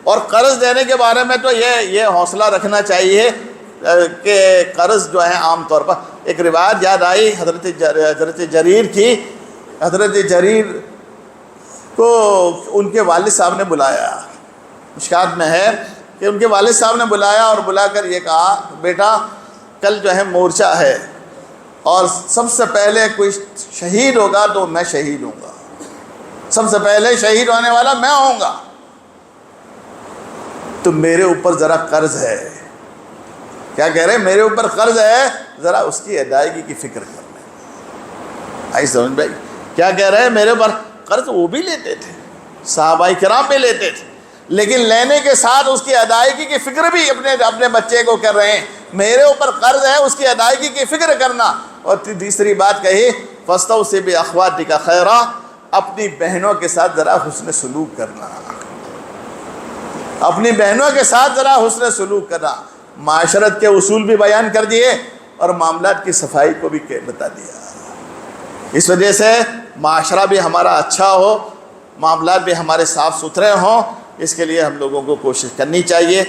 اور قرض دینے کے بارے میں تو یہ حوصلہ رکھنا چاہیے کہ قرض جو ہے عام طور پر، ایک روایت یاد آئی حضرت جریر کی، حضرت جریر کو ان کے والد صاحب نے بلایا، مشکات میں ہے کہ ان کے والد صاحب نے بلایا اور بلا کر یہ کہا بیٹا کل جو ہے مورچہ ہے اور سب سے پہلے کوئی شہید ہوگا تو میں شہید ہوں گا، سب سے پہلے شہید ہونے والا میں ہوں گا، تو میرے اوپر ذرا قرض ہے۔ کیا کہہ رہے ہیں؟ میرے اوپر قرض ہے، ذرا اس کی ادائیگی کی فکر کر لیں۔ آئی سمجھ بھائی کیا کہہ رہے ہیں؟ میرے اوپر قرض وہ بھی لیتے تھے، صحابہ کرام بھی لیتے تھے، لیکن لینے کے ساتھ اس کی ادائیگی کی فکر بھی اپنے بچے کو کر رہے ہیں۔ میرے اوپر قرض ہے، اس کی ادائیگی کی فکر کرنا۔ اور تیسری بات کہی فَاسْتَوْصِ بِأَخْوَاتِكَ خَيْرًا، اپنی بہنوں کے ساتھ ذرا حسن سلوک کرنا، اپنی بہنوں کے ساتھ ذرا حسن سلوک کرنا۔ معاشرت کے اصول بھی بیان کر دیے اور معاملات کی صفائی کو بھی بتا دیا۔ اس وجہ سے معاشرہ بھی ہمارا اچھا ہو، معاملات بھی ہمارے صاف ستھرے ہوں، اس کے لیے ہم لوگوں کو کوشش کرنی چاہیے۔